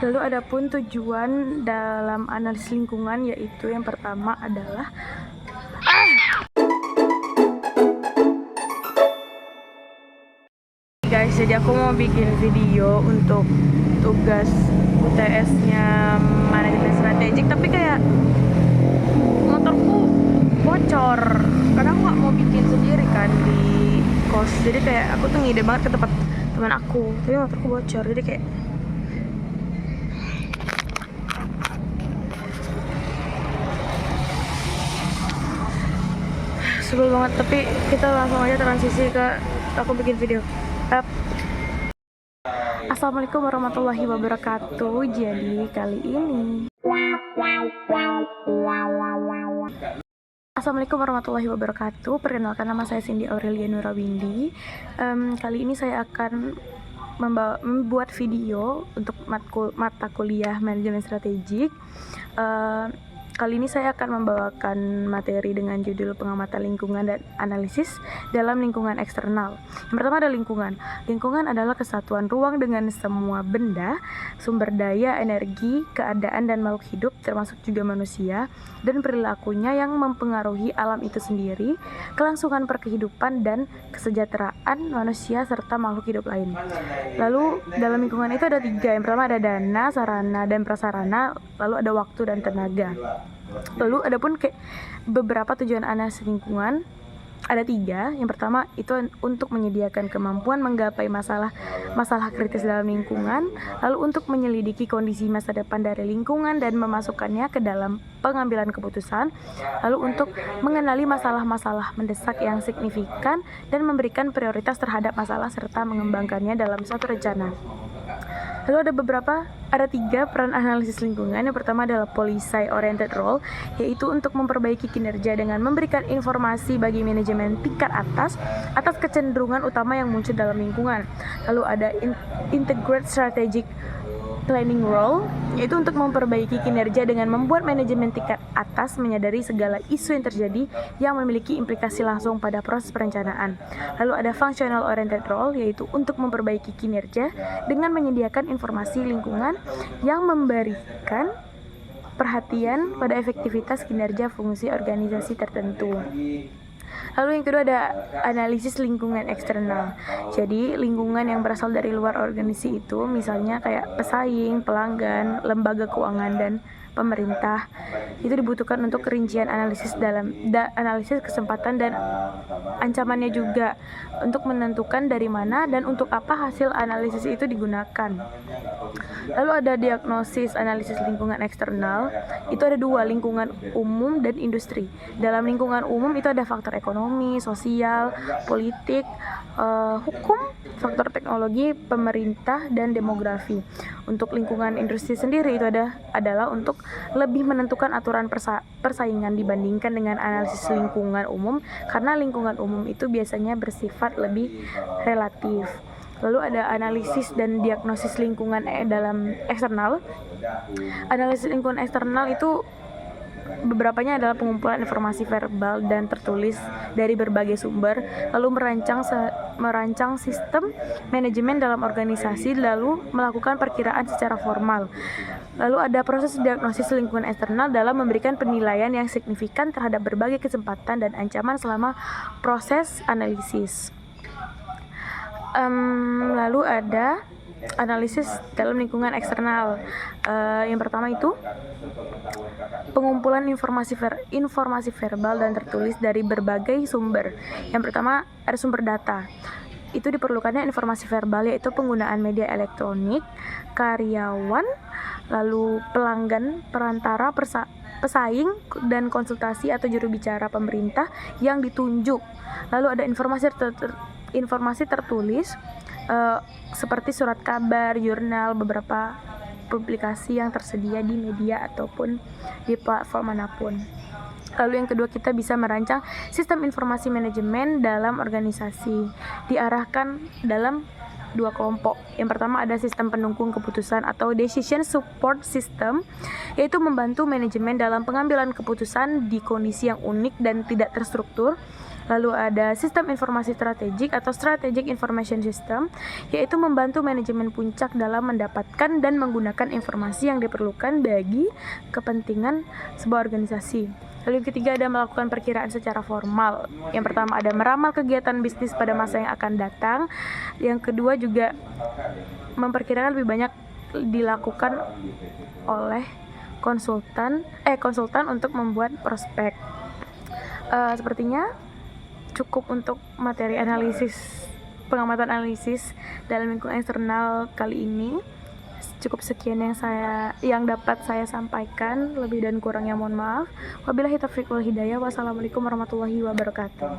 Lalu adapun tujuan dalam analisis lingkungan, yaitu yang pertama adalah guys, jadi aku mau bikin video untuk tugas UTS-nya manajemen strategik, tapi kayak motorku bocor karena aku nggak mau bikin sendiri kan di kos. Jadi kayak aku tuh ngide banget ke tempat teman aku, tapi motorku bocor, jadi kayak sebel banget. Tapi kita langsung aja transisi ke aku bikin video. Assalamualaikum warahmatullahi wabarakatuh. Jadi kali ini Assalamualaikum warahmatullahi wabarakatuh. Perkenalkan, nama saya Cindy Aurelia Nurawindi. Kali ini saya akan membuat video untuk mata kuliah manajemen strategik. Kali ini saya akan membawakan materi dengan judul pengamatan lingkungan dan analisis dalam lingkungan eksternal. Yang pertama ada lingkungan. Lingkungan adalah kesatuan ruang dengan semua benda, sumber daya, energi, keadaan, dan makhluk hidup, termasuk juga manusia, dan perilakunya yang mempengaruhi alam itu sendiri, kelangsungan perkehidupan, dan kesejahteraan manusia serta makhluk hidup lain. Lalu dalam lingkungan itu ada 3. Yang pertama ada dana, sarana, dan prasarana, lalu ada waktu dan tenaga. Lalu adapun kayak beberapa tujuan analisis lingkungan ada 3. Yang pertama itu untuk menyediakan kemampuan menggapai masalah kritis dalam lingkungan, lalu untuk menyelidiki kondisi masa depan dari lingkungan dan memasukkannya ke dalam pengambilan keputusan, lalu untuk mengenali masalah-masalah mendesak yang signifikan dan memberikan prioritas terhadap masalah serta mengembangkannya dalam suatu rencana. Lalu ada 3 peran analisis lingkungan. Yang pertama adalah policy oriented role, yaitu untuk memperbaiki kinerja dengan memberikan informasi bagi manajemen tingkat atas kecenderungan utama yang muncul dalam lingkungan. Lalu ada integrated strategic planning role, yaitu untuk memperbaiki kinerja dengan membuat manajemen tingkat atas menyadari segala isu yang terjadi yang memiliki implikasi langsung pada proses perencanaan. Lalu ada functional oriented role, yaitu untuk memperbaiki kinerja dengan menyediakan informasi lingkungan yang memberikan perhatian pada efektivitas kinerja fungsi organisasi tertentu. Lalu yang kedua ada analisis lingkungan eksternal. Jadi lingkungan yang berasal dari luar organisasi itu misalnya kayak pesaing, pelanggan, lembaga keuangan, dan pemerintah. Itu dibutuhkan untuk kerincian analisis analisis kesempatan dan ancamannya juga, untuk menentukan dari mana dan untuk apa hasil analisis itu digunakan. Lalu ada diagnosis analisis lingkungan eksternal. Itu ada 2, lingkungan umum dan industri. Dalam lingkungan umum itu ada faktor ekonomi, sosial, politik, hukum, faktor teknologi, pemerintah, dan demografi. Untuk lingkungan industri sendiri itu adalah untuk lebih menentukan aturan persaingan dibandingkan dengan analisis lingkungan umum, karena lingkungan umum itu biasanya bersifat lebih relatif. Lalu ada analisis dan diagnosis lingkungan dalam eksternal. Analisis lingkungan eksternal itu beberapanya adalah pengumpulan informasi verbal dan tertulis dari berbagai sumber, lalu merancang sistem manajemen dalam organisasi, lalu melakukan perkiraan secara formal. Lalu ada proses diagnosis lingkungan eksternal dalam memberikan penilaian yang signifikan terhadap berbagai kesempatan dan ancaman selama proses analisis. Lalu ada analisis dalam lingkungan eksternal. Yang pertama itu pengumpulan informasi verbal dan tertulis dari berbagai sumber. Yang pertama ada sumber data. Itu diperlukannya informasi verbal, yaitu penggunaan media elektronik, karyawan, lalu pelanggan, perantara, pesaing, dan konsultasi atau juru bicara pemerintah yang ditunjuk. Lalu ada informasi tertulis seperti surat kabar, jurnal, beberapa publikasi yang tersedia di media ataupun di platform manapun. Lalu yang kedua, kita bisa merancang sistem informasi manajemen dalam organisasi. Diarahkan dalam 2 kelompok. Yang pertama ada sistem pendukung keputusan atau decision support system, yaitu membantu manajemen dalam pengambilan keputusan di kondisi yang unik dan tidak terstruktur. Lalu ada sistem informasi strategik atau strategic information system, yaitu membantu manajemen puncak dalam mendapatkan dan menggunakan informasi yang diperlukan bagi kepentingan sebuah organisasi. Lalu yang ketiga ada melakukan perkiraan secara formal. Yang pertama ada meramal kegiatan bisnis pada masa yang akan datang. Yang kedua juga memperkirakan lebih banyak dilakukan oleh konsultan untuk membuat prospek. Sepertinya cukup untuk materi pengamatan analisis dalam lingkungan eksternal kali ini. Cukup sekian yang dapat saya sampaikan, lebih dan kurangnya mohon maaf. Wabillahi taufiq wal hidayah. Wassalamualaikum warahmatullahi wabarakatuh.